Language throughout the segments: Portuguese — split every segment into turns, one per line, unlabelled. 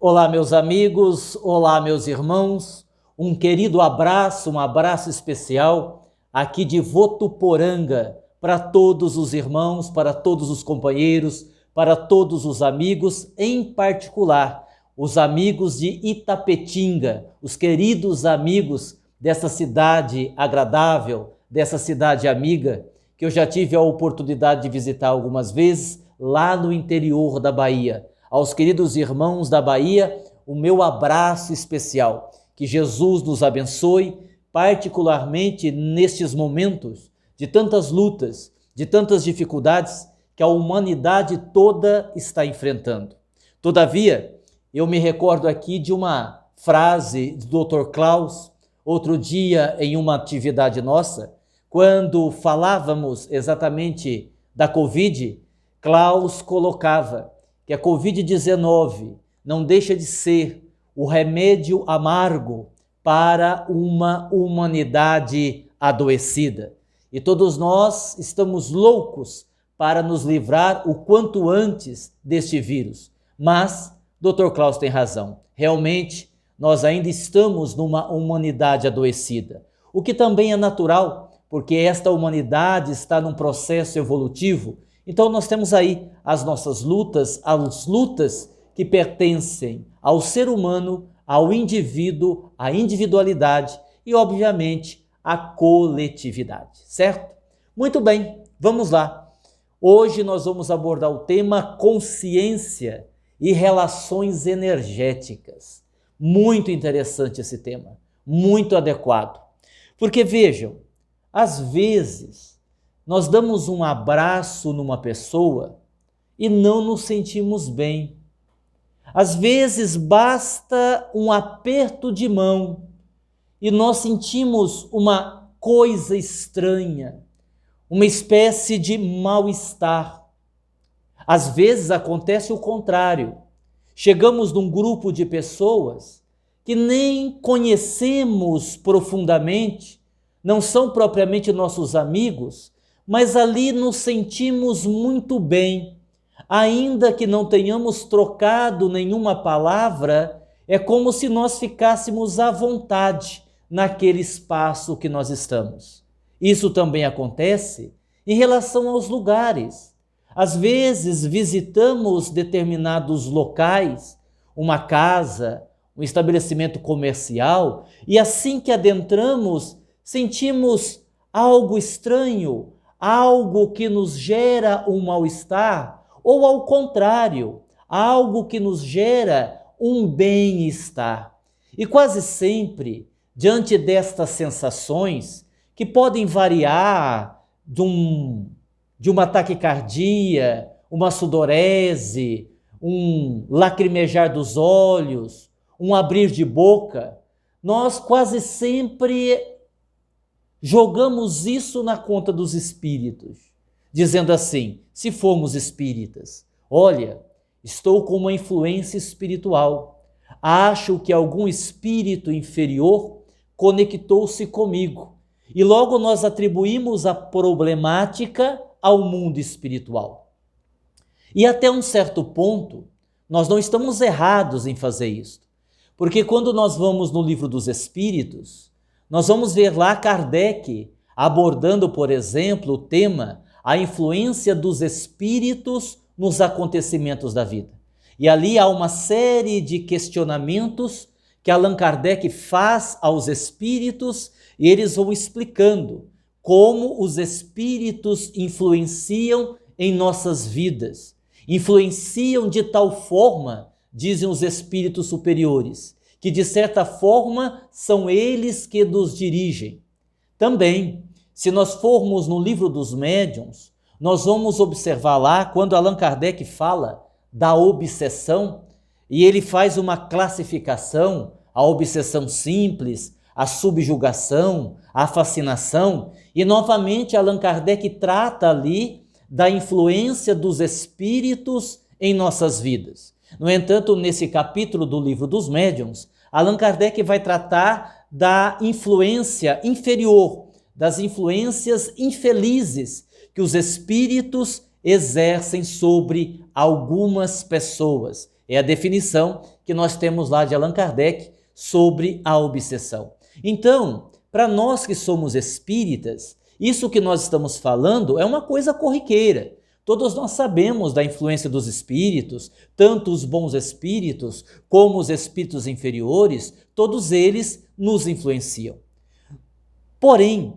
Olá, meus amigos, olá, meus irmãos, um querido abraço, um abraço especial aqui de Votuporanga para todos os irmãos, para todos os companheiros, para todos os amigos, em particular os amigos de Itapetinga, os queridos amigos dessa cidade agradável, dessa cidade amiga, que eu já tive a oportunidade de visitar algumas vezes lá no interior da Bahia. Aos queridos irmãos da Bahia, o meu abraço especial. Que Jesus nos abençoe, particularmente nestes momentos de tantas lutas, de tantas dificuldades que a humanidade toda está enfrentando. Todavia, eu me recordo aqui de uma frase do Dr. Klaus, outro dia em uma atividade nossa, quando falávamos exatamente da Covid, Klaus colocava que a Covid-19 não deixa de ser o remédio amargo para uma humanidade adoecida. E todos nós estamos loucos para nos livrar o quanto antes deste vírus. Mas Dr. Klaus tem razão. Realmente, nós ainda estamos numa humanidade adoecida. O que também é natural, porque esta humanidade está num processo evolutivo. Então nós temos aí as nossas lutas, as lutas que pertencem ao ser humano, ao indivíduo, à individualidade e, obviamente, à coletividade, certo? Muito bem, vamos lá. Hoje nós vamos abordar o tema consciência e relações energéticas. Muito interessante esse tema, muito adequado. Porque vejam, às vezes nós damos um abraço numa pessoa e não nos sentimos bem. Às vezes basta um aperto de mão e nós sentimos uma coisa estranha, uma espécie de mal-estar. Às vezes acontece o contrário. Chegamos num grupo de pessoas que nem conhecemos profundamente, não são propriamente nossos amigos, mas ali nos sentimos muito bem. Ainda que não tenhamos trocado nenhuma palavra, é como se nós ficássemos à vontade naquele espaço que nós estamos. Isso também acontece em relação aos lugares. Às vezes visitamos determinados locais, uma casa, um estabelecimento comercial, e assim que adentramos, sentimos algo estranho, algo que nos gera um mal-estar, ou ao contrário, algo que nos gera um bem-estar. E quase sempre, diante destas sensações, que podem variar de uma taquicardia, uma sudorese, um lacrimejar dos olhos, um abrir de boca, nós quase sempre jogamos isso na conta dos espíritos, dizendo assim, se formos espíritas, olha, estou com uma influência espiritual, acho que algum espírito inferior conectou-se comigo, e logo nós atribuímos a problemática ao mundo espiritual. E até um certo ponto, nós não estamos errados em fazer isso, porque quando nós vamos no Livro dos Espíritos, nós vamos ver lá Kardec abordando, por exemplo, o tema a influência dos espíritos nos acontecimentos da vida. E ali há uma série de questionamentos que Allan Kardec faz aos espíritos e eles vão explicando como os espíritos influenciam em nossas vidas. Influenciam de tal forma, dizem os espíritos superiores, que de certa forma são eles que nos dirigem. Também, se nós formos no Livro dos Médiuns, nós vamos observar lá, quando Allan Kardec fala da obsessão, e ele faz uma classificação, a obsessão simples, a subjugação, a fascinação, e novamente Allan Kardec trata ali da influência dos espíritos em nossas vidas. No entanto, nesse capítulo do Livro dos Médiuns, Allan Kardec vai tratar da influência inferior, das influências infelizes que os espíritos exercem sobre algumas pessoas. É a definição que nós temos lá de Allan Kardec sobre a obsessão. Então, para nós que somos espíritas, isso que nós estamos falando é uma coisa corriqueira. Todos nós sabemos da influência dos espíritos, tanto os bons espíritos como os espíritos inferiores, todos eles nos influenciam. Porém,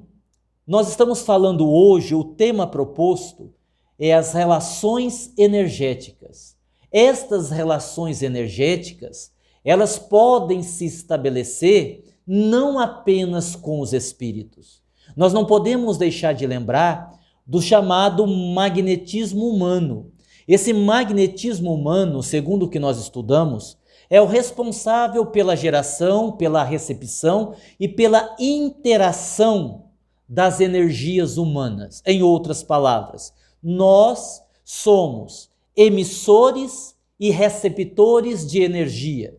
nós estamos falando hoje, o tema proposto é as relações energéticas. Estas relações energéticas, elas podem se estabelecer não apenas com os espíritos. Nós não podemos deixar de lembrar do chamado magnetismo humano. Esse magnetismo humano, segundo o que nós estudamos, é o responsável pela geração, pela recepção e pela interação das energias humanas. Em outras palavras, nós somos emissores e receptores de energia.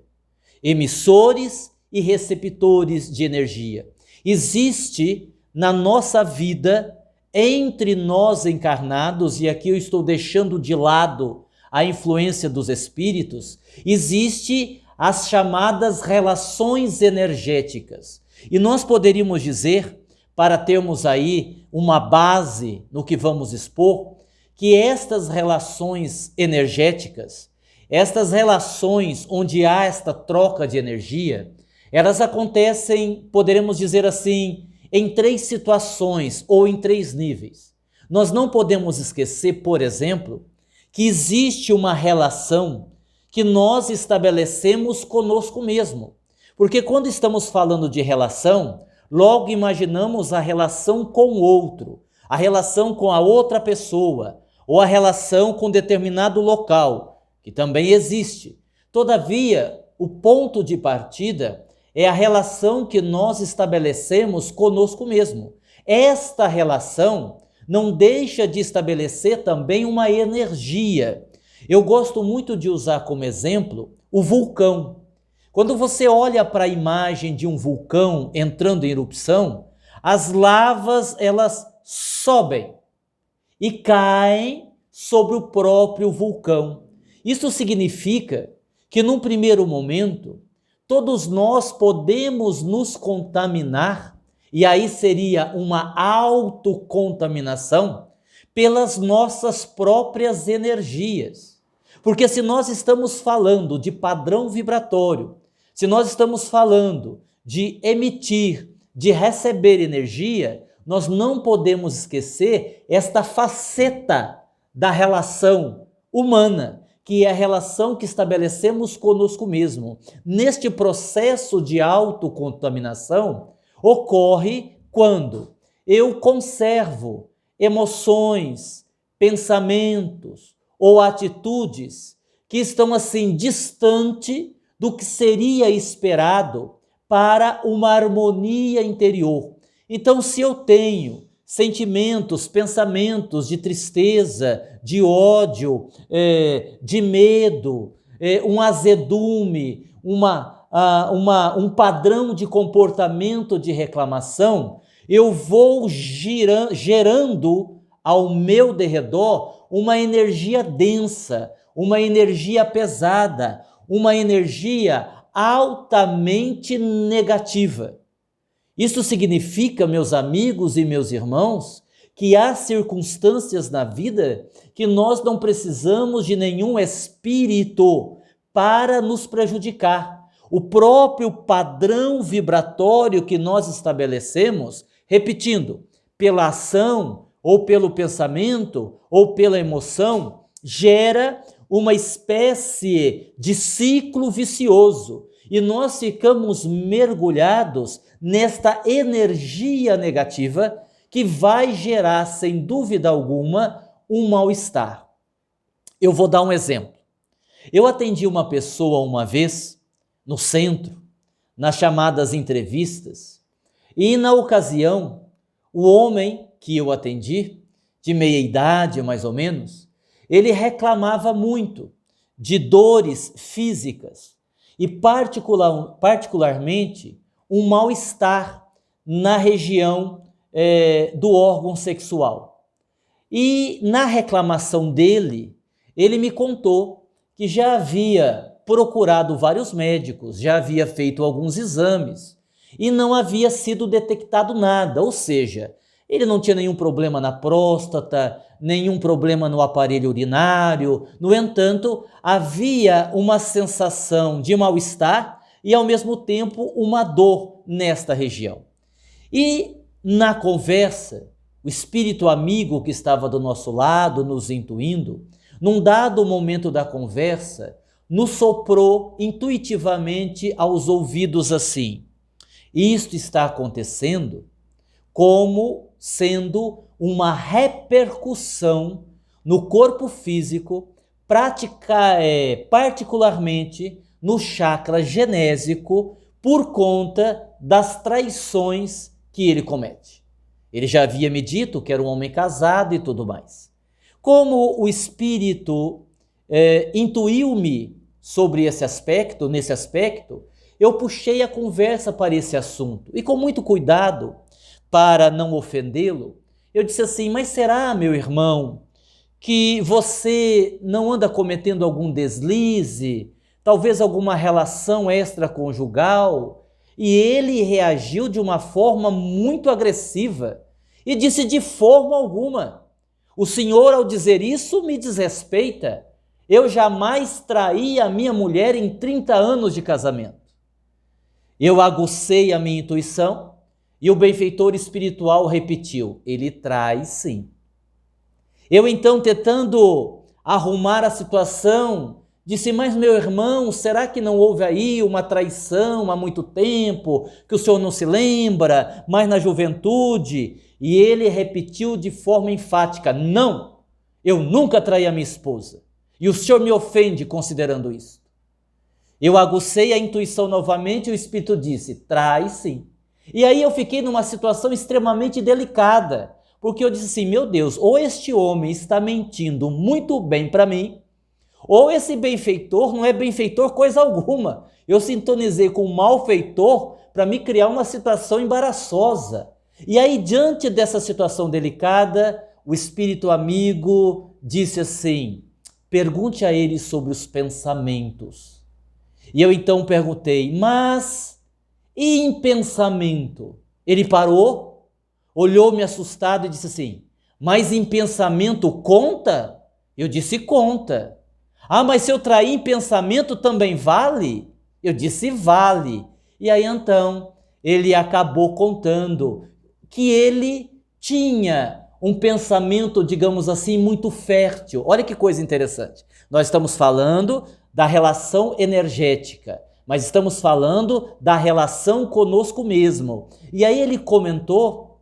Emissores e receptores de energia. Existe na nossa vida, entre nós encarnados, e aqui eu estou deixando de lado a influência dos espíritos, existe as chamadas relações energéticas. E nós poderíamos dizer, para termos aí uma base no que vamos expor, que estas relações energéticas, estas relações onde há esta troca de energia, elas acontecem, poderemos dizer assim, em 3 situações ou em 3 níveis. Nós não podemos esquecer, por exemplo, que existe uma relação que nós estabelecemos conosco mesmo. Porque quando estamos falando de relação, logo imaginamos a relação com o outro, a relação com a outra pessoa, ou a relação com determinado local, que também existe. Todavia, o ponto de partida é a relação que nós estabelecemos conosco mesmo. Esta relação não deixa de estabelecer também uma energia. Eu gosto muito de usar como exemplo o vulcão. Quando você olha para a imagem de um vulcão entrando em erupção, as lavas elas sobem e caem sobre o próprio vulcão. Isso significa que num primeiro momento todos nós podemos nos contaminar, e aí seria uma autocontaminação, pelas nossas próprias energias. Porque se nós estamos falando de padrão vibratório, se nós estamos falando de emitir, de receber energia, nós não podemos esquecer esta faceta da relação humana, que é a relação que estabelecemos conosco mesmo. Neste processo de autocontaminação, ocorre quando eu conservo emoções, pensamentos ou atitudes que estão assim distante do que seria esperado para uma harmonia interior. Então, se eu tenho sentimentos, pensamentos de tristeza, de ódio, de medo, um azedume, um padrão de comportamento de reclamação, eu vou gerando ao meu derredor uma energia densa, uma energia pesada, uma energia altamente negativa. Isso significa, meus amigos e meus irmãos, que há circunstâncias na vida que nós não precisamos de nenhum espírito para nos prejudicar. O próprio padrão vibratório que nós estabelecemos, repetindo, pela ação, ou pelo pensamento, ou pela emoção, gera uma espécie de ciclo vicioso. E nós ficamos mergulhados nesta energia negativa que vai gerar, sem dúvida alguma, um mal-estar. Eu vou dar um exemplo. Eu atendi uma pessoa uma vez no centro, nas chamadas entrevistas, e na ocasião, o homem que eu atendi, de meia idade mais ou menos, ele reclamava muito de dores físicas e particularmente um mal-estar na região do órgão sexual. E na reclamação dele, ele me contou que já havia procurado vários médicos, já havia feito alguns exames e não havia sido detectado nada, ou seja, ele não tinha nenhum problema na próstata, nenhum problema no aparelho urinário. No entanto, havia uma sensação de mal-estar e, ao mesmo tempo, uma dor nesta região. E na conversa, o espírito amigo que estava do nosso lado, nos intuindo, num dado momento da conversa, nos soprou intuitivamente aos ouvidos assim: isto está acontecendo como sendo uma repercussão no corpo físico, particularmente no chakra genésico, por conta das traições que ele comete. Ele já havia me dito que era um homem casado e tudo mais. Como o espírito intuiu-me sobre esse aspecto, nesse aspecto, eu puxei a conversa para esse assunto e, com muito cuidado, para não ofendê-lo, eu disse assim: mas será, meu irmão, que você não anda cometendo algum deslize, talvez alguma relação extraconjugal? E ele reagiu de uma forma muito agressiva e disse: de forma alguma. O senhor, ao dizer isso, me desrespeita. Eu jamais traí a minha mulher em 30 anos de casamento. Eu agucei a minha intuição e o benfeitor espiritual repetiu: ele trai sim. Eu então, tentando arrumar a situação, disse: mas meu irmão, será que não houve aí uma traição há muito tempo, que o senhor não se lembra, mas na juventude? E ele repetiu de forma enfática: não, eu nunca traí a minha esposa. E o senhor me ofende considerando isso. Eu agucei a intuição novamente e o espírito disse: trai sim. E aí eu fiquei numa situação extremamente delicada, porque eu disse assim: meu Deus, ou este homem está mentindo muito bem para mim, ou esse benfeitor não é benfeitor coisa alguma. Eu sintonizei com o malfeitor para me criar uma situação embaraçosa. E aí, diante dessa situação delicada, o espírito amigo disse assim: pergunte a ele sobre os pensamentos. E eu então perguntei: mas e em pensamento? Ele parou, olhou-me assustado e disse assim: mas em pensamento conta? Eu disse: conta. Ah, mas se eu trair em pensamento também vale? Eu disse: vale. E aí então ele acabou contando que ele tinha um pensamento, digamos assim, muito fértil. Olha que coisa interessante. Nós estamos falando da relação energética, mas estamos falando da relação conosco mesmo. E aí ele comentou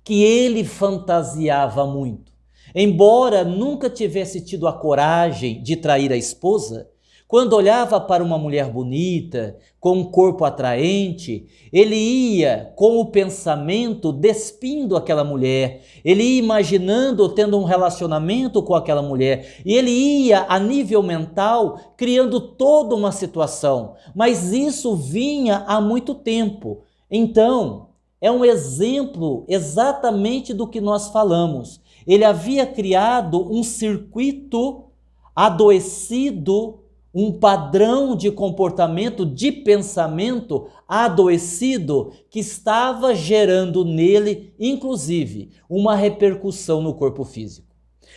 que ele fantasiava muito. Embora nunca tivesse tido a coragem de trair a esposa, quando olhava para uma mulher bonita, com um corpo atraente, ele ia com o pensamento despindo aquela mulher, ele ia imaginando tendo um relacionamento com aquela mulher, e ele ia a nível mental criando toda uma situação, mas isso vinha há muito tempo. Então, é um exemplo exatamente do que nós falamos. Ele havia criado um circuito adoecido, um padrão de comportamento, de pensamento adoecido que estava gerando nele, inclusive, uma repercussão no corpo físico.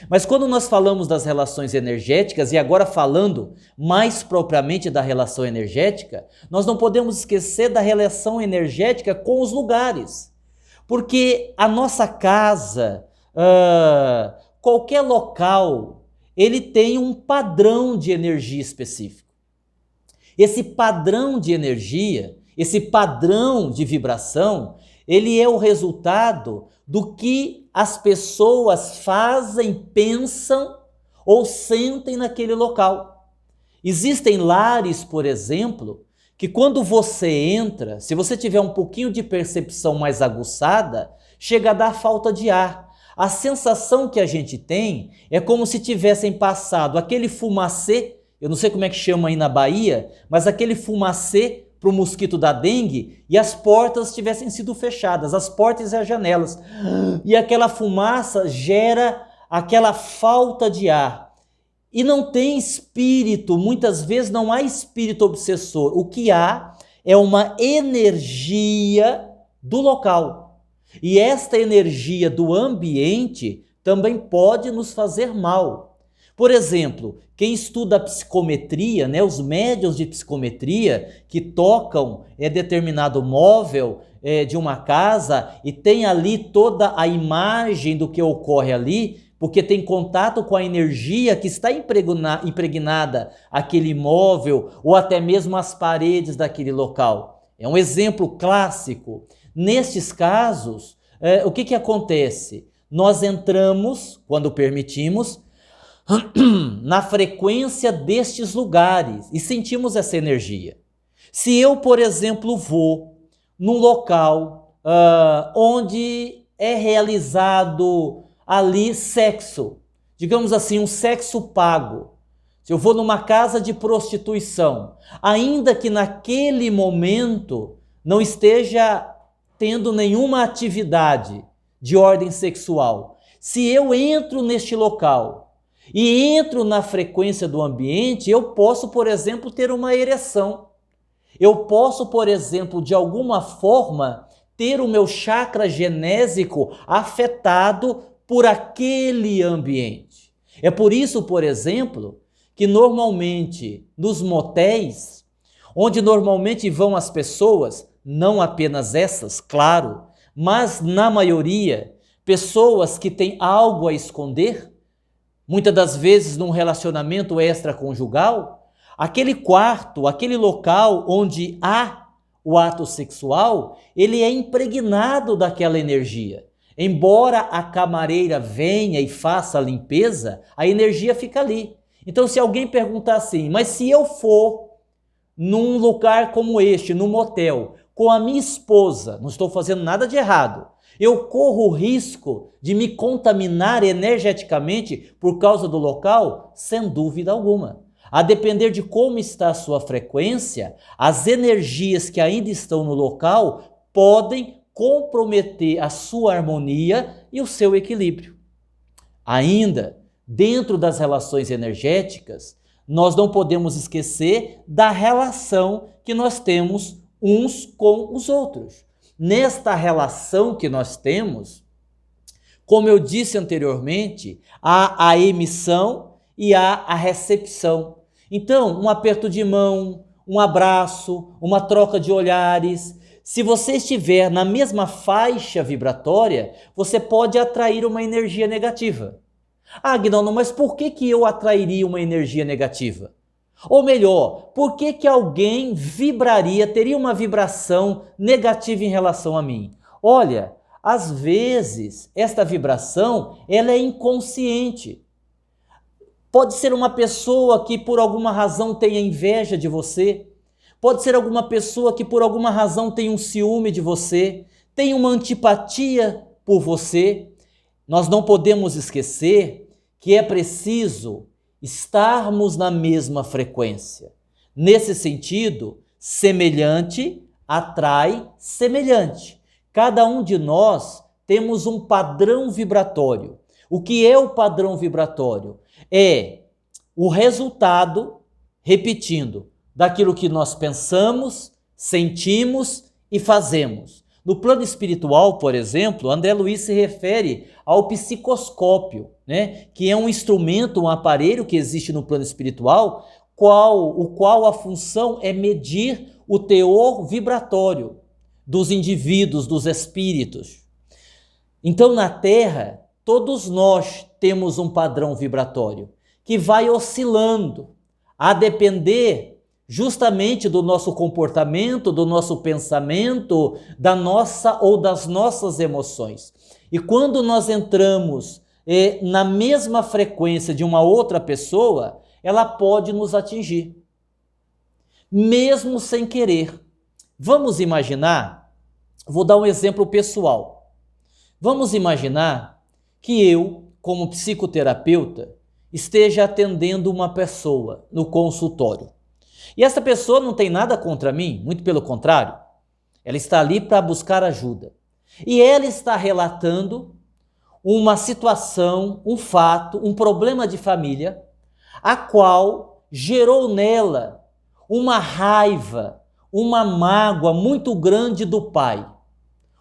Mas quando nós falamos das relações energéticas, e agora falando mais propriamente da relação energética, nós não podemos esquecer da relação energética com os lugares. Porque a nossa casa, qualquer local, ele tem um padrão de energia específico. Esse padrão de energia, esse padrão de vibração, ele é o resultado do que as pessoas fazem, pensam ou sentem naquele local. Existem lares, por exemplo, que quando você entra, se você tiver um pouquinho de percepção mais aguçada, chega a dar falta de ar. A sensação que a gente tem é como se tivessem passado aquele fumacê, eu não sei como é que chama aí na Bahia, mas aquele fumacê para o mosquito da dengue e as portas tivessem sido fechadas, as portas e as janelas. E aquela fumaça gera aquela falta de ar. E não tem espírito, muitas vezes não há espírito obsessor. O que há é uma energia do local. E esta energia do ambiente também pode nos fazer mal. Por exemplo, quem estuda a psicometria, os médiuns de psicometria que tocam determinado móvel de uma casa e tem ali toda a imagem do que ocorre ali, porque tem contato com a energia que está impregnada aquele imóvel ou até mesmo as paredes daquele local. É um exemplo clássico. Nestes casos, o que acontece? Nós entramos, quando permitimos, na frequência destes lugares e sentimos essa energia. Se eu, por exemplo, vou num local onde é realizado ali sexo, digamos assim, um sexo pago, se eu vou numa casa de prostituição, ainda que naquele momento não esteja tendo nenhuma atividade de ordem sexual, se eu entro neste local e entro na frequência do ambiente, eu posso, por exemplo, ter uma ereção. Eu posso, por exemplo, de alguma forma, ter o meu chakra genésico afetado por aquele ambiente. É por isso, por exemplo, que normalmente nos motéis, onde normalmente vão as pessoas, não apenas essas, claro, mas na maioria, pessoas que têm algo a esconder, muitas das vezes num relacionamento extraconjugal, aquele quarto, aquele local onde há o ato sexual, ele é impregnado daquela energia. Embora a camareira venha e faça a limpeza, a energia fica ali. Então, se alguém perguntar assim, mas se eu for num lugar como este, num motel, com a minha esposa, não estou fazendo nada de errado, eu corro o risco de me contaminar energeticamente por causa do local? Sem dúvida alguma. A depender de como está a sua frequência, as energias que ainda estão no local podem comprometer a sua harmonia e o seu equilíbrio. Ainda, dentro das relações energéticas, nós não podemos esquecer da relação que nós temos uns com os outros. Nesta relação que nós temos, como eu disse anteriormente, há a emissão e há a recepção. Então, um aperto de mão, um abraço, uma troca de olhares. Se você estiver na mesma faixa vibratória, você pode atrair uma energia negativa. Ah, Gnaldo, mas por que eu atrairia uma energia negativa? Ou melhor, por que alguém vibraria, teria uma vibração negativa em relação a mim? Olha, às vezes esta vibração ela é inconsciente. Pode ser uma pessoa que por alguma razão tenha inveja de você. Pode ser alguma pessoa que por alguma razão tenha um ciúme de você, tem uma antipatia por você. Nós não podemos esquecer que é preciso estarmos na mesma frequência. Nesse sentido, semelhante atrai semelhante. Cada um de nós temos um padrão vibratório. O que é o padrão vibratório? É o resultado, repetindo, daquilo que nós pensamos, sentimos e fazemos. No plano espiritual, por exemplo, André Luiz se refere ao psicoscópio, que é um instrumento, um aparelho que existe no plano espiritual, o qual a função é medir o teor vibratório dos indivíduos, dos espíritos. Então, na Terra, todos nós temos um padrão vibratório que vai oscilando, a depender justamente do nosso comportamento, do nosso pensamento, da nossa ou das nossas emoções. E quando nós entramos na mesma frequência de uma outra pessoa, ela pode nos atingir, mesmo sem querer. Vamos imaginar, vou dar um exemplo pessoal. Vamos imaginar que eu, como psicoterapeuta, esteja atendendo uma pessoa no consultório. E essa pessoa não tem nada contra mim, muito pelo contrário. Ela está ali para buscar ajuda. E ela está relatando uma situação, um fato, um problema de família, a qual gerou nela uma raiva, uma mágoa muito grande do pai.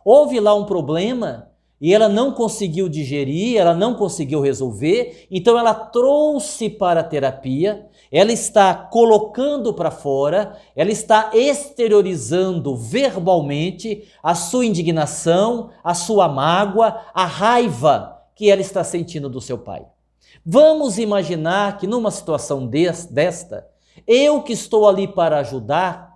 Houve lá um problema e ela não conseguiu digerir, ela não conseguiu resolver, então ela trouxe para a terapia, ela está colocando para fora, ela está exteriorizando verbalmente a sua indignação, a sua mágoa, a raiva que ela está sentindo do seu pai. Vamos imaginar que numa situação desta, eu que estou ali para ajudar,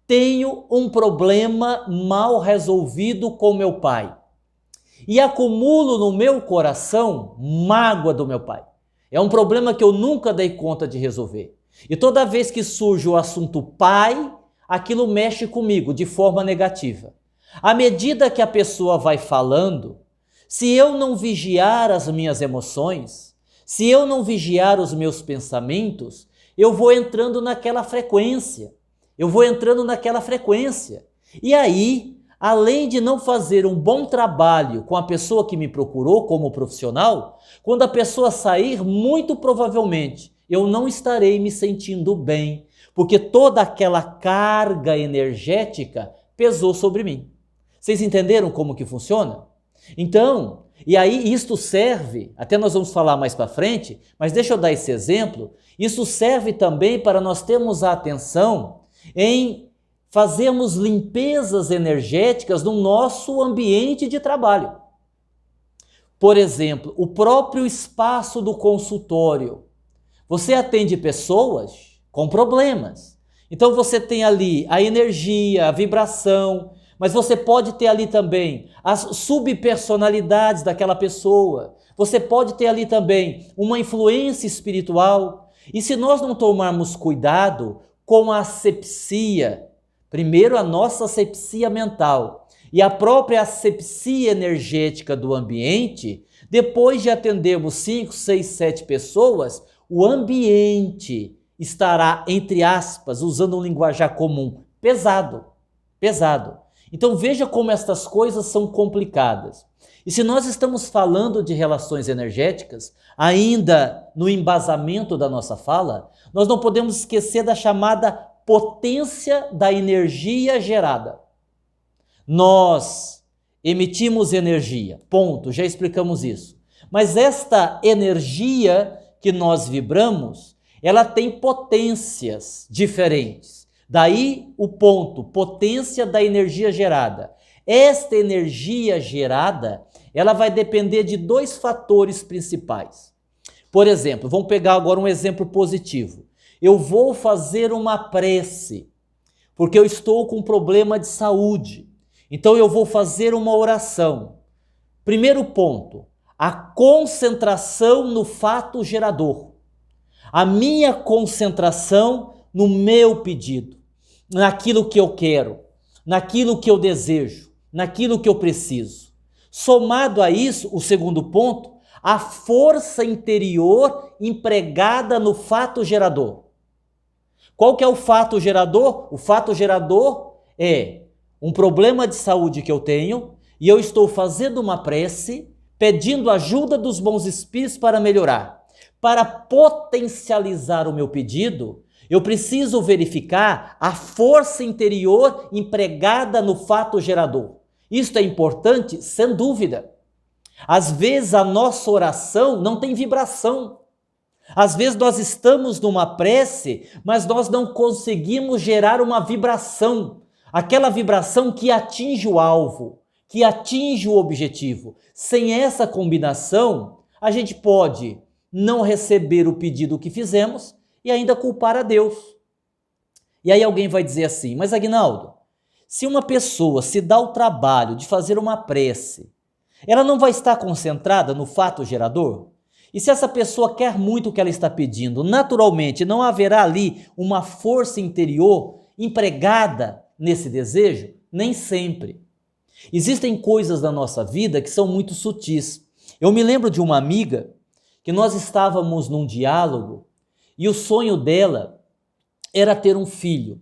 tenho um problema mal resolvido com meu pai e acumulo no meu coração mágoa do meu pai. É um problema que eu nunca dei conta de resolver. E toda vez que surge o assunto pai, aquilo mexe comigo de forma negativa. À medida que a pessoa vai falando, se eu não vigiar as minhas emoções, se eu não vigiar os meus pensamentos, eu vou entrando naquela frequência. E aí, além de não fazer um bom trabalho com a pessoa que me procurou como profissional, quando a pessoa sair, muito provavelmente eu não estarei me sentindo bem, porque toda aquela carga energética pesou sobre mim. Vocês entenderam como que funciona? Então, e aí isto serve, até nós vamos falar mais para frente, mas deixa eu dar esse exemplo, isso serve também para nós termos a atenção em fazermos limpezas energéticas no nosso ambiente de trabalho. Por exemplo, o próprio espaço do consultório. Você atende pessoas com problemas. Então você tem ali a energia, a vibração, mas você pode ter ali também as subpersonalidades daquela pessoa. Você pode ter ali também uma influência espiritual. E se nós não tomarmos cuidado com a asepsia, primeiro a nossa asepsia mental e a própria asepsia energética do ambiente, depois de atendermos 5, 6, 7 pessoas, o ambiente estará, entre aspas, usando um linguajar comum, pesado. Então veja como estas coisas são complicadas. E se nós estamos falando de relações energéticas, ainda no embasamento da nossa fala, nós não podemos esquecer da chamada potência da energia gerada. Nós emitimos energia, ponto, já explicamos isso. Mas esta energia que nós vibramos, ela tem potências diferentes. Daí o ponto, potência da energia gerada. Esta energia gerada, ela vai depender de 2 fatores principais. Por exemplo, vamos pegar agora um exemplo positivo. Eu vou fazer uma prece, porque eu estou com um problema de saúde. Então eu vou fazer uma oração. Primeiro ponto, a concentração no fato gerador. A minha concentração no meu pedido, naquilo que eu quero, naquilo que eu desejo, naquilo que eu preciso. Somado a isso, o segundo ponto, a força interior empregada no fato gerador. Qual que é o fato gerador? O fato gerador é um problema de saúde que eu tenho e eu estou fazendo uma prece, pedindo ajuda dos bons espíritos para melhorar. Para potencializar o meu pedido, eu preciso verificar a força interior empregada no fato gerador. Isto é importante, sem dúvida. Às vezes a nossa oração não tem vibração. Às vezes nós estamos numa prece, mas nós não conseguimos gerar uma vibração. Aquela vibração que atinge o alvo, que atinge o objetivo. Sem essa combinação, a gente pode não receber o pedido que fizemos e ainda culpar a Deus. E aí alguém vai dizer assim, mas Aguinaldo, se uma pessoa se dá o trabalho de fazer uma prece, ela não vai estar concentrada no fato gerador? E se essa pessoa quer muito o que ela está pedindo, naturalmente não haverá ali uma força interior empregada nesse desejo? Nem sempre. Existem coisas na nossa vida que são muito sutis. Eu me lembro de uma amiga que nós estávamos num diálogo e o sonho dela era ter um filho.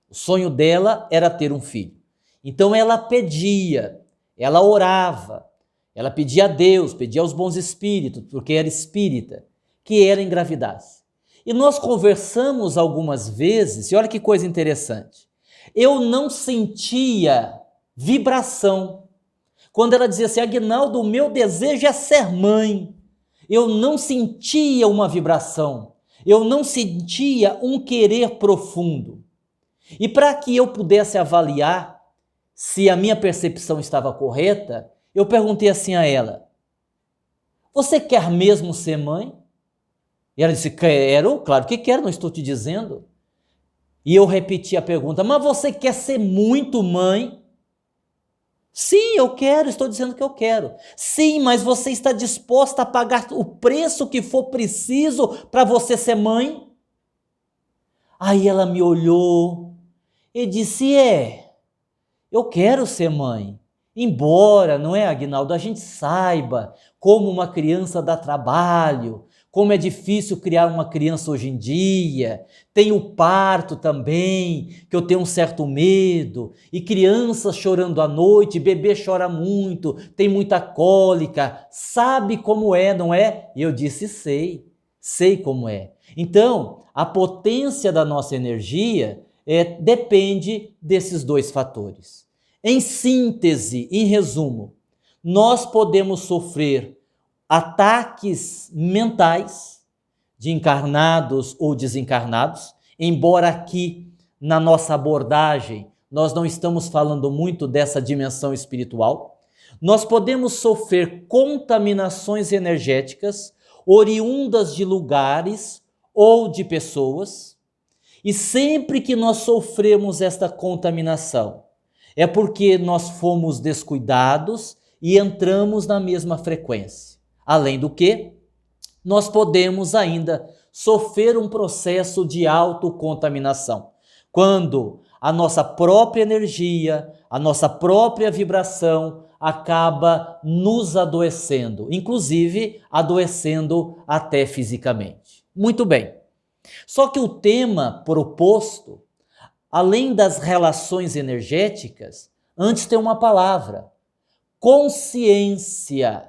O sonho dela era ter um filho. Então ela pedia, ela orava, ela pedia a Deus, pedia aos bons espíritos, porque era espírita, que ela engravidasse. E nós conversamos algumas vezes, e olha que coisa interessante. Eu não sentia vibração. Quando ela dizia assim, Aguinaldo, o meu desejo é ser mãe. Eu não sentia uma vibração. Eu não sentia um querer profundo. E para que eu pudesse avaliar se a minha percepção estava correta, eu perguntei assim a ela, você quer mesmo ser mãe? E ela disse, quero, claro que quero, não estou te dizendo. E eu repeti a pergunta, mas você quer ser muito mãe? Sim, eu quero, estou dizendo que eu quero. Sim, mas você está disposta a pagar o preço que for preciso para você ser mãe? Aí ela me olhou e disse, eu quero ser mãe. Embora, não é, Aguinaldo, a gente saiba como uma criança dá trabalho, como é difícil criar uma criança hoje em dia, tem o parto também, que eu tenho um certo medo, e crianças chorando à noite, bebê chora muito, tem muita cólica, sabe como é, não é? E eu disse, sei como é. Então, a potência da nossa energia depende desses dois fatores. Em síntese, em resumo, nós podemos sofrer ataques mentais de encarnados ou desencarnados, embora aqui na nossa abordagem nós não estamos falando muito dessa dimensão espiritual. Nós podemos sofrer contaminações energéticas oriundas de lugares ou de pessoas, e sempre que nós sofremos esta contaminação, é porque nós fomos descuidados e entramos na mesma frequência. Além do que, nós podemos ainda sofrer um processo de autocontaminação, quando a nossa própria energia, a nossa própria vibração acaba nos adoecendo, inclusive adoecendo até fisicamente. Muito bem. Só que o tema proposto, além das relações energéticas, antes tem uma palavra, consciência.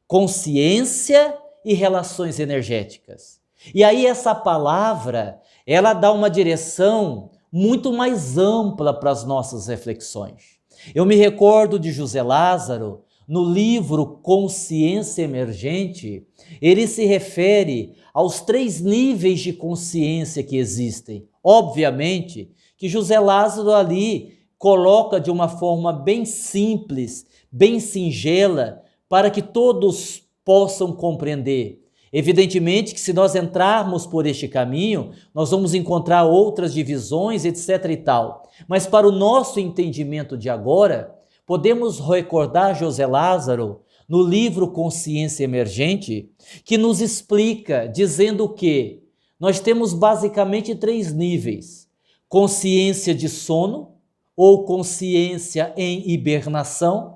Consciência e relações energéticas. E aí essa palavra, ela dá uma direção muito mais ampla para as nossas reflexões. Eu me recordo de José Lázaro, no livro Consciência Emergente, ele se refere aos 3 níveis de consciência que existem. Obviamente que José Lázaro ali coloca de uma forma bem simples, bem singela, para que todos possam compreender. Evidentemente que se nós entrarmos por este caminho, nós vamos encontrar outras divisões, etc. e tal. Mas para o nosso entendimento de agora, podemos recordar José Lázaro no livro Consciência Emergente, que nos explica, dizendo que nós temos basicamente 3 níveis. Consciência de sono, ou consciência em hibernação,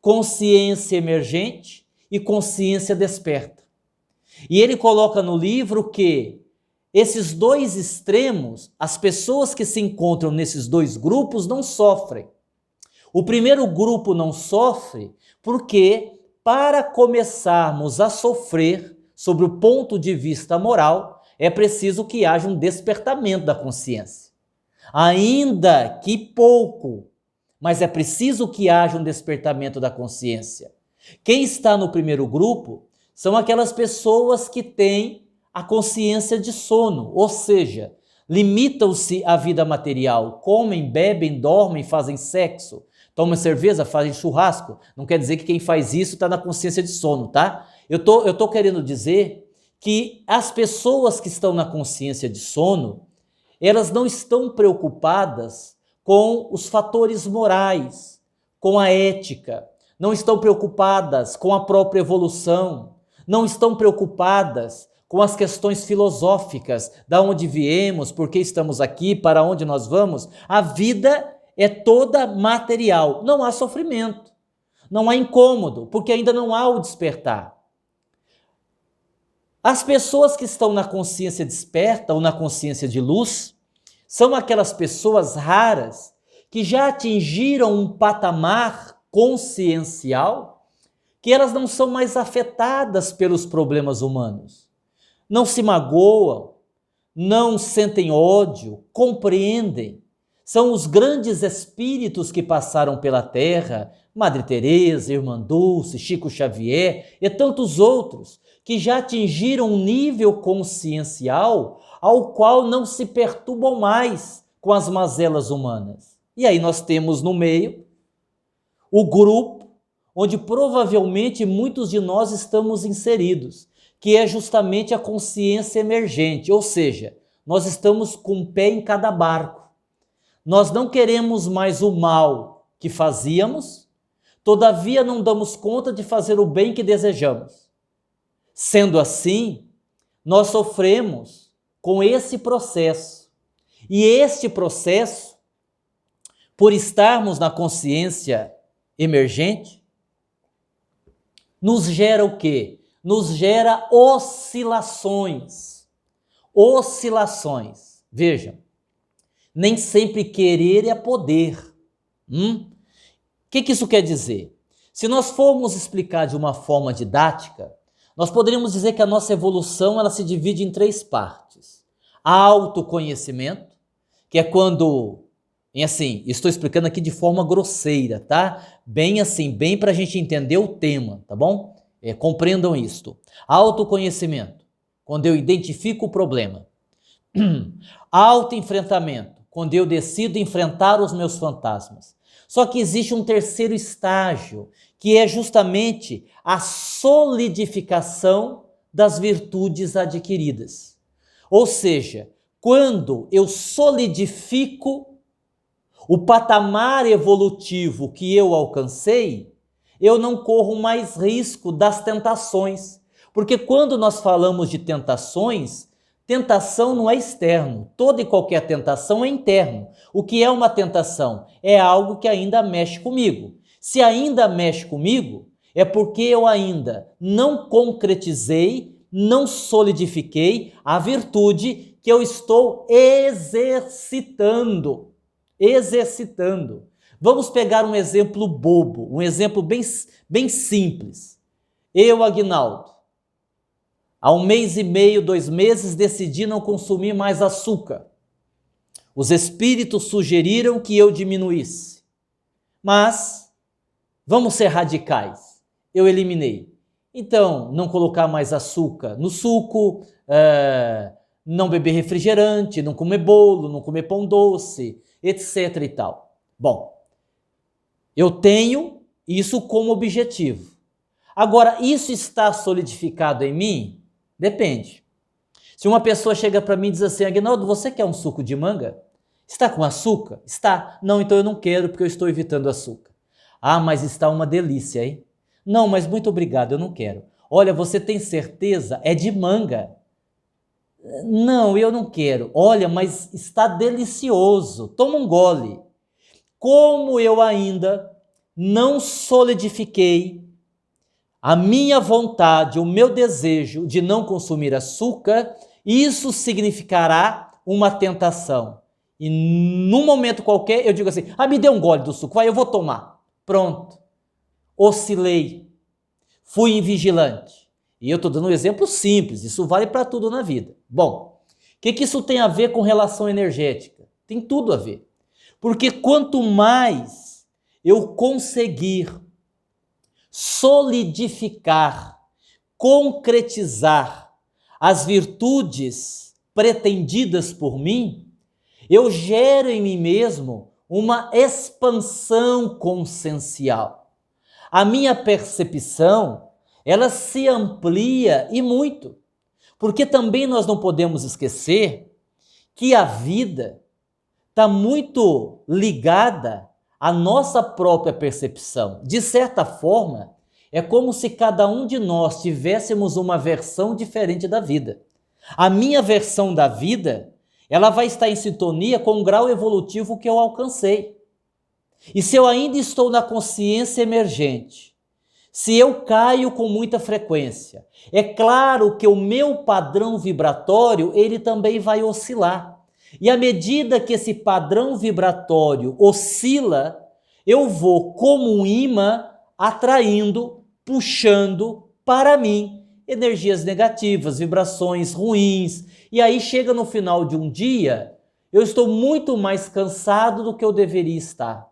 consciência emergente e consciência desperta. E ele coloca no livro que esses 2 extremos, as pessoas que se encontram nesses 2 grupos não sofrem. O primeiro grupo não sofre porque, para começarmos a sofrer sobre o ponto de vista moral, é preciso que haja um despertamento da consciência. Ainda que pouco, mas é preciso que haja um despertamento da consciência. Quem está no primeiro grupo são aquelas pessoas que têm a consciência de sono, ou seja, limitam-se à vida material, comem, bebem, dormem, fazem sexo, tomam cerveja, fazem churrasco. Não quer dizer que quem faz isso está na consciência de sono, tá? Eu tô querendo dizer que as pessoas que estão na consciência de sono, elas não estão preocupadas com os fatores morais, com a ética, não estão preocupadas com a própria evolução, não estão preocupadas com as questões filosóficas, da onde viemos, por que estamos aqui, para onde nós vamos. A vida é toda material, não há sofrimento, não há incômodo, porque ainda não há o despertar. As pessoas que estão na consciência desperta ou na consciência de luz, São aquelas pessoas raras que já atingiram um patamar consciencial que elas não são mais afetadas pelos problemas humanos. Não se magoam, não sentem ódio, compreendem. São os grandes espíritos que passaram pela Terra, Madre Teresa, Irmã Dulce, Chico Xavier e tantos outros, que já atingiram um nível consciencial ao qual não se perturbam mais com as mazelas humanas. E aí nós temos no meio o grupo onde provavelmente muitos de nós estamos inseridos, que é justamente a consciência emergente, ou seja, nós estamos com um pé em cada barco. Nós não queremos mais o mal que fazíamos, todavia não damos conta de fazer o bem que desejamos. Sendo assim, nós sofremos com esse processo. E este processo, por estarmos na consciência emergente, nos gera o quê? Nos gera oscilações. Oscilações. Vejam, nem sempre querer é poder. O que isso quer dizer? Se nós formos explicar de uma forma didática, nós poderíamos dizer que a nossa evolução ela se divide em 3 partes. Autoconhecimento, que é quando, estou explicando aqui de forma grosseira, tá? Bem para a gente entender o tema, tá bom? Compreendam isto. Autoconhecimento, quando eu identifico o problema. Autoenfrentamento, quando eu decido enfrentar os meus fantasmas. Só que existe um terceiro estágio, que é justamente a solidificação das virtudes adquiridas. Ou seja, quando eu solidifico o patamar evolutivo que eu alcancei, eu não corro mais risco das tentações. Porque quando nós falamos de tentações, tentação não é externo, toda e qualquer tentação é interno. O que é uma tentação? É algo que ainda mexe comigo. Se ainda mexe comigo, é porque eu ainda não concretizei, não solidifiquei a virtude que eu estou exercitando. Vamos pegar um exemplo bobo, um exemplo bem simples. Eu, Aguinaldo, há 1 mês e meio, 2 meses, decidi não consumir mais açúcar. Os espíritos sugeriram que eu diminuísse. Mas, vamos ser radicais, eu eliminei. Então, não colocar mais açúcar no suco, não beber refrigerante, não comer bolo, não comer pão doce, etc. e tal. Bom, eu tenho isso como objetivo. Agora, isso está solidificado em mim? Depende. Se uma pessoa chega para mim e diz assim, Aguinaldo, você quer um suco de manga? Está com açúcar? Está. Não, então eu não quero porque eu estou evitando açúcar. Ah, mas está uma delícia, hein? Não, mas muito obrigado, eu não quero. Olha, você tem certeza? É de manga. Não, eu não quero. Olha, mas está delicioso. Toma um gole. Como eu ainda não solidifiquei a minha vontade, o meu desejo de não consumir açúcar, isso significará uma tentação. E num momento qualquer eu digo assim, me dê um gole do suco, vai, eu vou tomar. Pronto. Oscilei. Fui invigilante. E eu estou dando um exemplo simples, isso vale para tudo na vida. Bom, o que isso tem a ver com relação energética? Tem tudo a ver. Porque quanto mais eu conseguir solidificar, concretizar as virtudes pretendidas por mim, eu gero em mim mesmo uma expansão consciencial. A minha percepção, ela se amplia e muito. Porque também nós não podemos esquecer que a vida está muito ligada à nossa própria percepção. De certa forma, é como se cada um de nós tivéssemos uma versão diferente da vida. A minha versão da vida, ela vai estar em sintonia com o grau evolutivo que eu alcancei. E se eu ainda estou na consciência emergente, se eu caio com muita frequência, é claro que o meu padrão vibratório, ele também vai oscilar. E à medida que esse padrão vibratório oscila, eu vou, como um imã, atraindo, puxando para mim energias negativas, vibrações ruins. E aí chega no final de um dia, eu estou muito mais cansado do que eu deveria estar.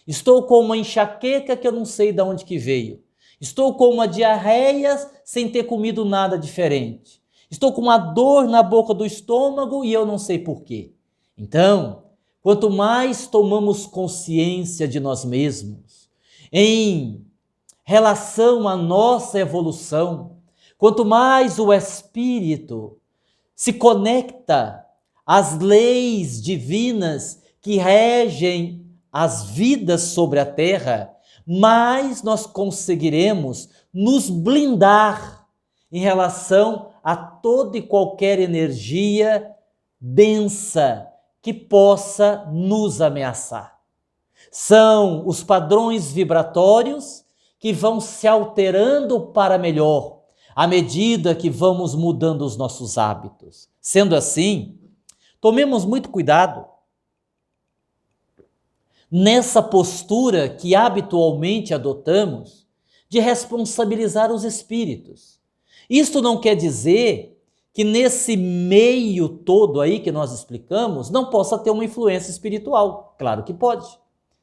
Estou com uma enxaqueca que eu não sei de onde que veio. Estou com uma diarreia sem ter comido nada diferente. Estou com uma dor na boca do estômago e eu não sei por quê. Então, quanto mais tomamos consciência de nós mesmos, em relação à nossa evolução, quanto mais o Espírito se conecta às leis divinas que regem as vidas sobre a Terra, mais nós conseguiremos nos blindar em relação a toda e qualquer energia densa que possa nos ameaçar. São os padrões vibratórios que vão se alterando para melhor à medida que vamos mudando os nossos hábitos. Sendo assim, tomemos muito cuidado nessa postura que habitualmente adotamos de responsabilizar os espíritos. Isto não quer dizer que nesse meio todo aí que nós explicamos não possa ter uma influência espiritual. Claro que pode,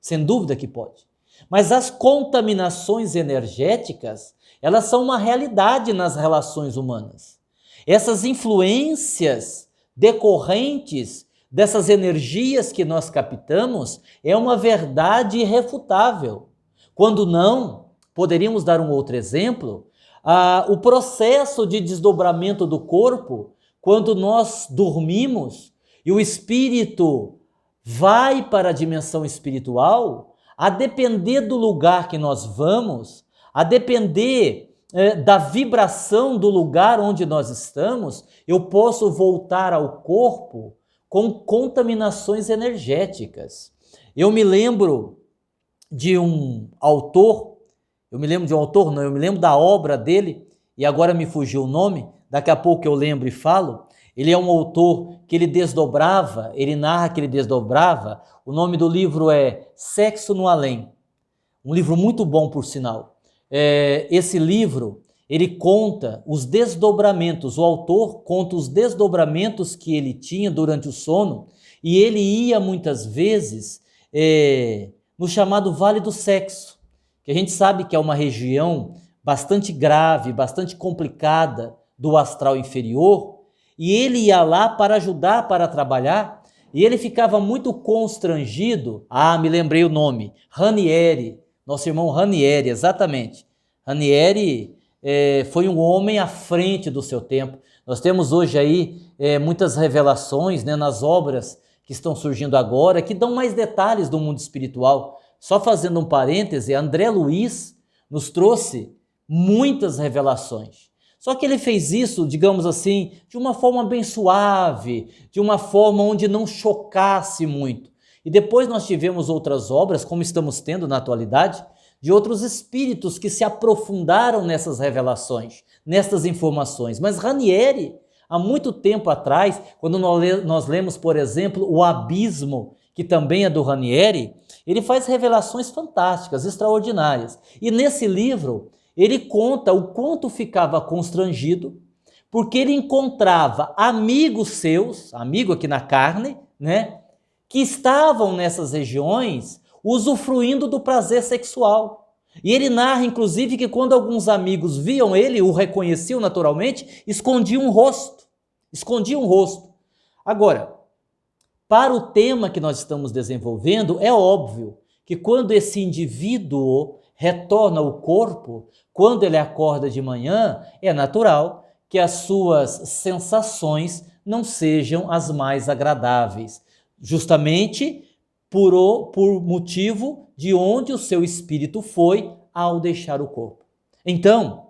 sem dúvida que pode. Mas as contaminações energéticas, elas são uma realidade nas relações humanas. Essas influências decorrentes dessas energias que nós captamos é uma verdade irrefutável. Quando não, poderíamos dar um outro exemplo, o processo de desdobramento do corpo, quando nós dormimos e o espírito vai para a dimensão espiritual, a depender do lugar que nós vamos, a depender da vibração do lugar onde nós estamos, eu posso voltar ao corpo com contaminações energéticas. Eu me lembro de um autor, eu me lembro da obra dele, e agora me fugiu o nome, daqui a pouco eu lembro e falo. Ele é um autor que ele narra que ele desdobrava. O nome do livro é Sexo no Além, um livro muito bom, por sinal. Esse livro, ele conta os desdobramentos, o autor conta os desdobramentos que ele tinha durante o sono, e ele ia muitas vezes no chamado Vale do Sexo, que a gente sabe que é uma região bastante grave, bastante complicada do astral inferior, e ele ia lá para ajudar, para trabalhar, e ele ficava muito constrangido. Me lembrei o nome, Ranieri, nosso irmão Ranieri, exatamente. Ranieri foi um homem à frente do seu tempo. Nós temos hoje aí muitas revelações, né, nas obras que estão surgindo agora, que dão mais detalhes do mundo espiritual. Só fazendo um parêntese, André Luiz nos trouxe muitas revelações. Só que ele fez isso, digamos assim, de uma forma bem suave, de uma forma onde não chocasse muito. E depois nós tivemos outras obras, como estamos tendo na atualidade, de outros espíritos que se aprofundaram nessas revelações, nessas informações. Mas Ranieri, há muito tempo atrás, quando nós lemos, por exemplo, O Abismo, que também é do Ranieri, ele faz revelações fantásticas, extraordinárias. E nesse livro, ele conta o quanto ficava constrangido, porque ele encontrava amigos seus, amigo aqui na carne, né, que estavam nessas regiões usufruindo do prazer sexual. E ele narra, inclusive, que quando alguns amigos viam ele, o reconheciam naturalmente, escondiam o rosto. Escondiam o rosto. Agora, para o tema que nós estamos desenvolvendo, é óbvio que quando esse indivíduo retorna ao corpo, quando ele acorda de manhã, é natural que as suas sensações não sejam as mais agradáveis, justamente por motivo de onde o seu espírito foi ao deixar o corpo. Então,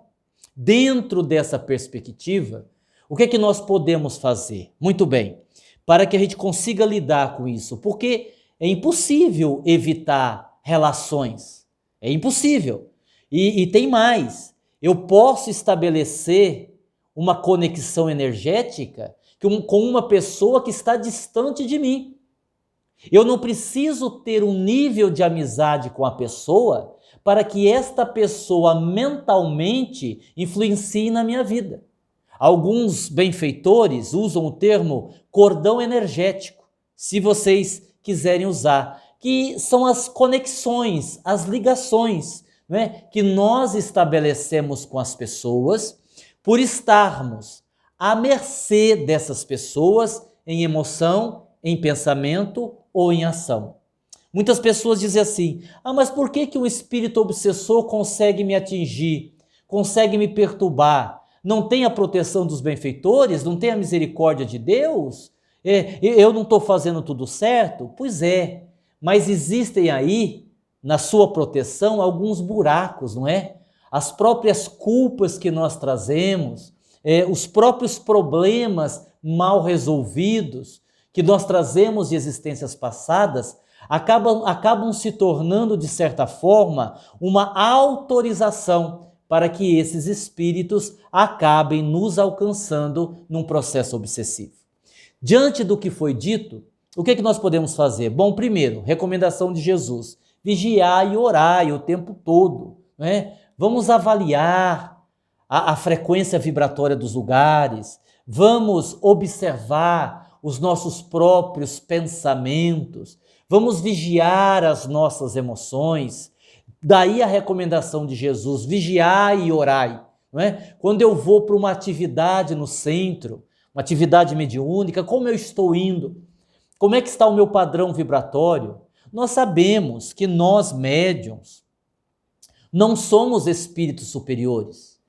dentro dessa perspectiva, o que é que nós podemos fazer? Muito bem, para que a gente consiga lidar com isso, porque é impossível evitar relações, é impossível. E tem mais, eu posso estabelecer uma conexão energética com uma pessoa que está distante de mim. Eu não preciso ter um nível de amizade com a pessoa para que esta pessoa mentalmente influencie na minha vida. Alguns benfeitores usam o termo cordão energético, se vocês quiserem usar, que são as conexões, as ligações, né, que nós estabelecemos com as pessoas por estarmos à mercê dessas pessoas em emoção, em pensamento ou em ação. Muitas pessoas dizem assim: mas por que um espírito obsessor consegue me atingir, consegue me perturbar? Não tem a proteção dos benfeitores? Não tem a misericórdia de Deus? Eu não estou fazendo tudo certo? Pois é, mas existem aí, na sua proteção, alguns buracos, não é? As próprias culpas que nós trazemos, os próprios problemas mal resolvidos que nós trazemos de existências passadas, acabam se tornando, de certa forma, uma autorização para que esses espíritos acabem nos alcançando num processo obsessivo. Diante do que foi dito, o que nós podemos fazer? Bom, primeiro, recomendação de Jesus: vigiai e orai o tempo todo, né? Vamos avaliar a frequência vibratória dos lugares, vamos observar os nossos próprios pensamentos, vamos vigiar as nossas emoções. Daí a recomendação de Jesus: vigiai e orai. Não é? Quando eu vou para uma atividade no centro, uma atividade mediúnica, como eu estou indo? Como é que está o meu padrão vibratório? Nós sabemos que nós, médiuns, não somos espíritos superiores.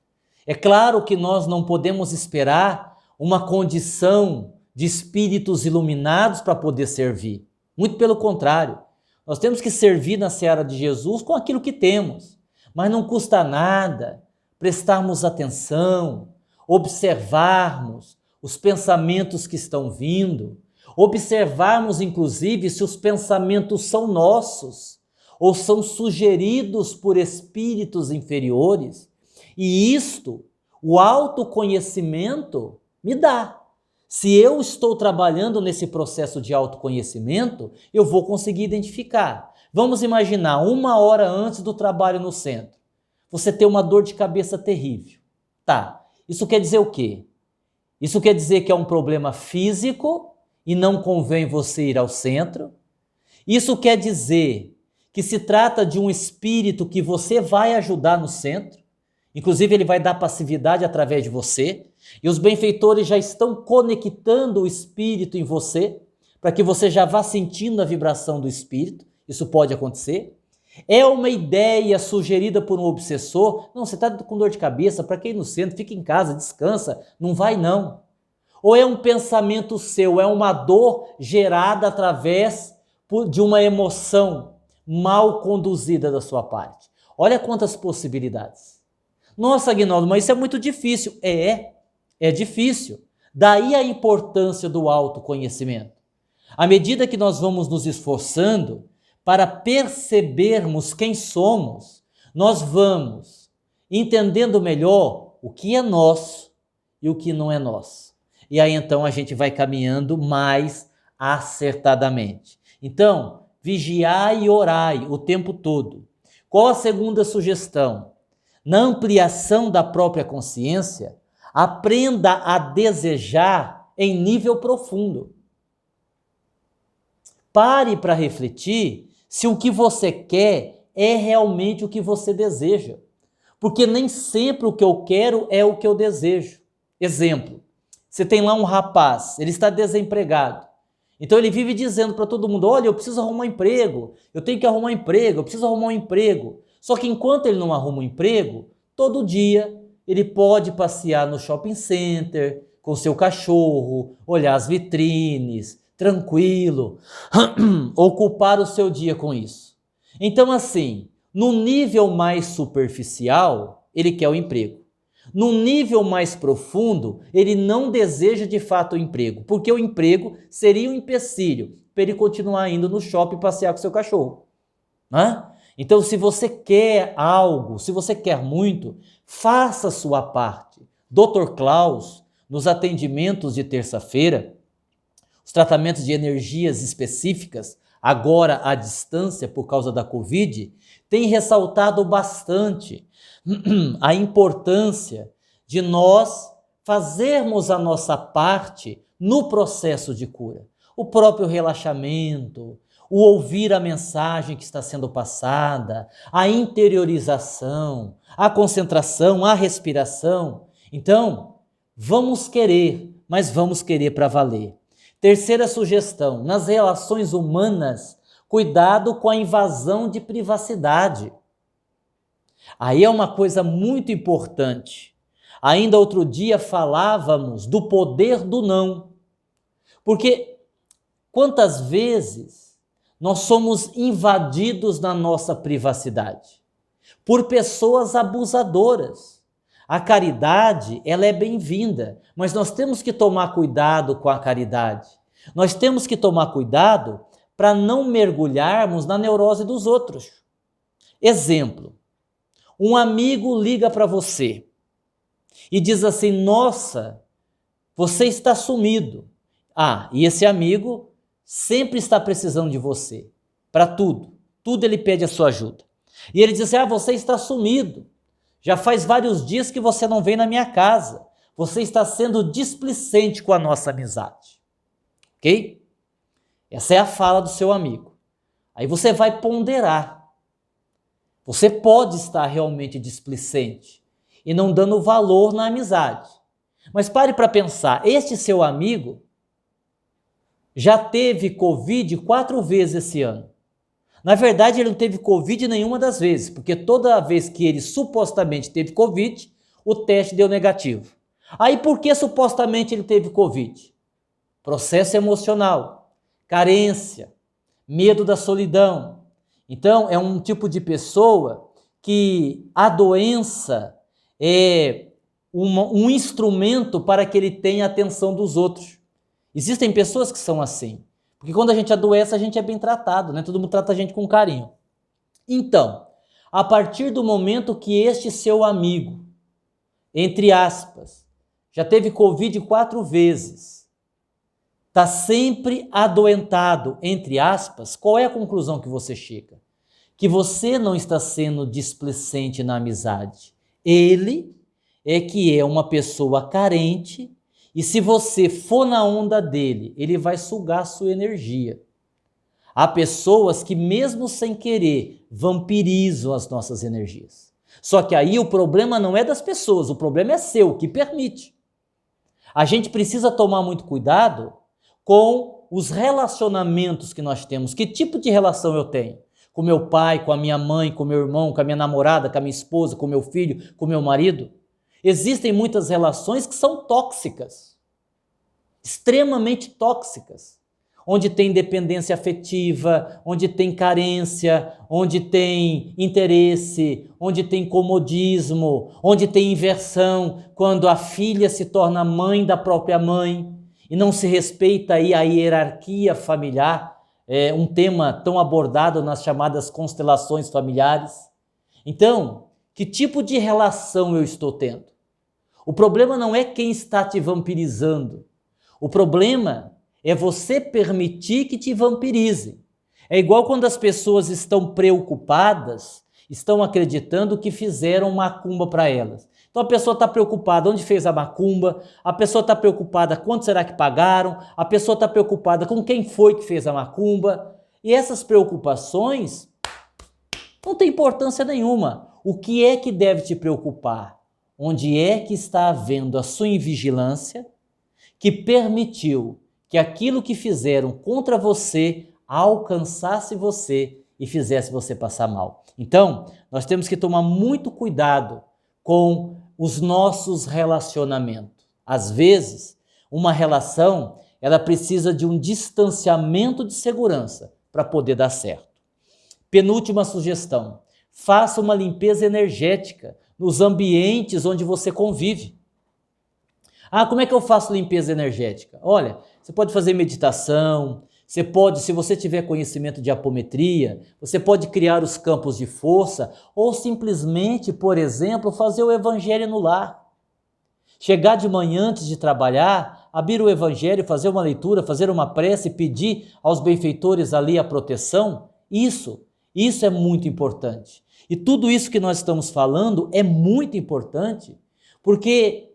É claro que nós não podemos esperar uma condição de espíritos iluminados para poder servir. Muito pelo contrário, nós temos que servir na seara de Jesus com aquilo que temos. Mas não custa nada prestarmos atenção, observarmos os pensamentos que estão vindo, observarmos inclusive se os pensamentos são nossos ou são sugeridos por espíritos inferiores. E isto, o autoconhecimento me dá. Se eu estou trabalhando nesse processo de autoconhecimento, eu vou conseguir identificar. Vamos imaginar 1 hora antes do trabalho no centro. Você tem uma dor de cabeça terrível. Tá, isso quer dizer o quê? Isso quer dizer que é um problema físico e não convém você ir ao centro? Isso quer dizer que se trata de um espírito que você vai ajudar no centro? Inclusive ele vai dar passividade através de você, e os benfeitores já estão conectando o espírito em você, para que você já vá sentindo a vibração do espírito. Isso pode acontecer. É uma ideia sugerida por um obsessor: não, você está com dor de cabeça, para que ir no centro? Fica em casa, descansa, não vai não. Ou é um pensamento seu, é uma dor gerada através de uma emoção mal conduzida da sua parte. Olha quantas possibilidades. Nossa, Aguinaldo, mas isso é muito difícil. É difícil. Daí a importância do autoconhecimento. À medida que nós vamos nos esforçando para percebermos quem somos, nós vamos entendendo melhor o que é nosso e o que não é nosso. E aí então a gente vai caminhando mais acertadamente. Então, vigiai e orai o tempo todo. Qual a segunda sugestão? Na ampliação da própria consciência, aprenda a desejar em nível profundo. Pare para refletir se o que você quer é realmente o que você deseja. Porque nem sempre o que eu quero é o que eu desejo. Exemplo, você tem lá um rapaz, ele está desempregado. Então ele vive dizendo para todo mundo: olha, eu preciso arrumar um emprego, eu tenho que arrumar um emprego, eu preciso arrumar um emprego. Só que enquanto ele não arruma um emprego, todo dia ele pode passear no shopping center com seu cachorro, olhar as vitrines, tranquilo, ocupar o seu dia com isso. Então assim, no nível mais superficial, ele quer o emprego. No nível mais profundo, ele não deseja de fato o emprego, porque o emprego seria um empecilho para ele continuar indo no shopping passear com seu cachorro. Né? Então, se você quer algo, se você quer muito, faça a sua parte. Dr. Klaus, nos atendimentos de terça-feira, os tratamentos de energias específicas, agora à distância por causa da Covid, têm ressaltado bastante a importância de nós fazermos a nossa parte no processo de cura. O próprio relaxamento, o ouvir a mensagem que está sendo passada, a interiorização, a concentração, a respiração. Então, vamos querer, mas vamos querer para valer. Terceira sugestão, nas relações humanas, cuidado com a invasão de privacidade. Aí é uma coisa muito importante. Ainda outro dia falávamos do poder do não. Porque quantas vezes nós somos invadidos na nossa privacidade por pessoas abusadoras. A caridade, ela é bem-vinda, mas nós temos que tomar cuidado com a caridade. Nós temos que tomar cuidado para não mergulharmos na neurose dos outros. Exemplo, um amigo liga para você e diz assim, nossa, você está sumido. E esse amigo sempre está precisando de você, para tudo. Tudo ele pede a sua ajuda. E ele diz assim, você está sumido. Já faz vários dias que você não vem na minha casa. Você está sendo displicente com a nossa amizade. Ok? Essa é a fala do seu amigo. Aí você vai ponderar. Você pode estar realmente displicente e não dando valor na amizade. Mas pare para pensar, este seu amigo já teve Covid 4 vezes esse ano. Na verdade, ele não teve Covid nenhuma das vezes, porque toda vez que ele supostamente teve Covid, o teste deu negativo. Aí por que supostamente ele teve Covid? Processo emocional, carência, medo da solidão. Então, é um tipo de pessoa que a doença é um instrumento para que ele tenha a atenção dos outros. Existem pessoas que são assim. Porque quando a gente adoece, a gente é bem tratado, né? Todo mundo trata a gente com carinho. Então, a partir do momento que este seu amigo, entre aspas, já teve Covid 4 vezes, está sempre adoentado, entre aspas, qual é a conclusão que você chega? Que você não está sendo displicente na amizade. Ele é que é uma pessoa carente. E se você for na onda dele, ele vai sugar a sua energia. Há pessoas que mesmo sem querer vampirizam as nossas energias. Só que aí o problema não é das pessoas, o problema é seu, que permite. A gente precisa tomar muito cuidado com os relacionamentos que nós temos. Que tipo de relação eu tenho? Com meu pai, com a minha mãe, com meu irmão, com a minha namorada, com a minha esposa, com meu filho, com meu marido? Existem muitas relações que são tóxicas, extremamente tóxicas, onde tem dependência afetiva, onde tem carência, onde tem interesse, onde tem comodismo, onde tem inversão, quando a filha se torna mãe da própria mãe e não se respeita aí a hierarquia familiar, é um tema tão abordado nas chamadas constelações familiares. Então, que tipo de relação eu estou tendo? O problema não é quem está te vampirizando. O problema é você permitir que te vampirizem. É igual quando as pessoas estão preocupadas, estão acreditando que fizeram macumba para elas. Então a pessoa está preocupada onde fez a macumba, a pessoa está preocupada quanto será que pagaram, a pessoa está preocupada com quem foi que fez a macumba. E essas preocupações não têm importância nenhuma. O que é que deve te preocupar? Onde é que está havendo a sua invigilância que permitiu que aquilo que fizeram contra você alcançasse você e fizesse você passar mal? Então, nós temos que tomar muito cuidado com os nossos relacionamentos. Às vezes, uma relação, ela precisa de um distanciamento de segurança para poder dar certo. Penúltima sugestão. Faça uma limpeza energética nos ambientes onde você convive. Como é que eu faço limpeza energética? Olha, você pode fazer meditação, você pode, se você tiver conhecimento de apometria, você pode criar os campos de força ou simplesmente, por exemplo, fazer o evangelho no lar. Chegar de manhã antes de trabalhar, abrir o Evangelho, fazer uma leitura, fazer uma prece, pedir aos benfeitores ali a proteção, isso é muito importante. E tudo isso que nós estamos falando é muito importante, porque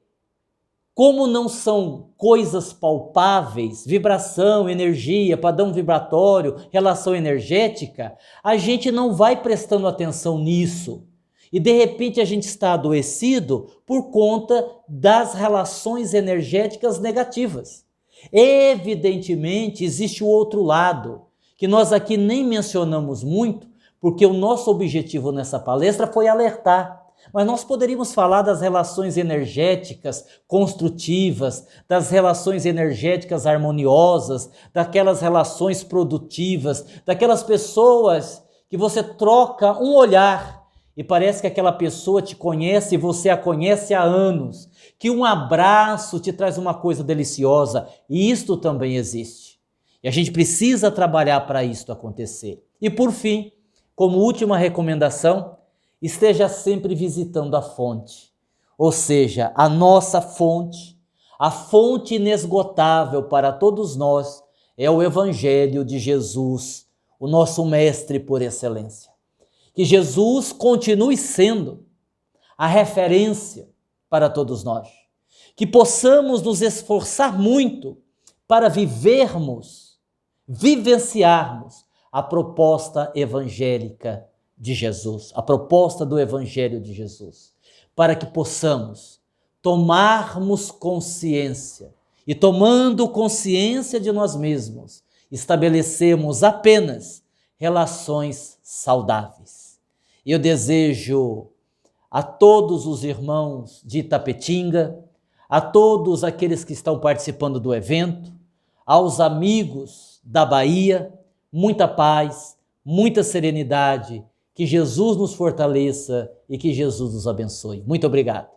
como não são coisas palpáveis, vibração, energia, padrão vibratório, relação energética, a gente não vai prestando atenção nisso. E de repente a gente está adoecido por conta das relações energéticas negativas. Evidentemente existe o outro lado, que nós aqui nem mencionamos muito, porque o nosso objetivo nessa palestra foi alertar. Mas nós poderíamos falar das relações energéticas construtivas, das relações energéticas harmoniosas, daquelas relações produtivas, daquelas pessoas que você troca um olhar e parece que aquela pessoa te conhece e você a conhece há anos, que um abraço te traz uma coisa deliciosa, e isto também existe. E a gente precisa trabalhar para isto acontecer. E por fim, como última recomendação, esteja sempre visitando a fonte, ou seja, a nossa fonte, a fonte inesgotável para todos nós é o Evangelho de Jesus, o nosso mestre por excelência. Que Jesus continue sendo a referência para todos nós, que possamos nos esforçar muito para vivenciarmos a proposta evangélica de Jesus, a proposta do Evangelho de Jesus, para que possamos tomarmos consciência e, tomando consciência de nós mesmos, estabelecemos apenas relações saudáveis. Eu desejo a todos os irmãos de Itapetinga, a todos aqueles que estão participando do evento, aos amigos da Bahia, muita paz, muita serenidade, que Jesus nos fortaleça e que Jesus nos abençoe. Muito obrigado.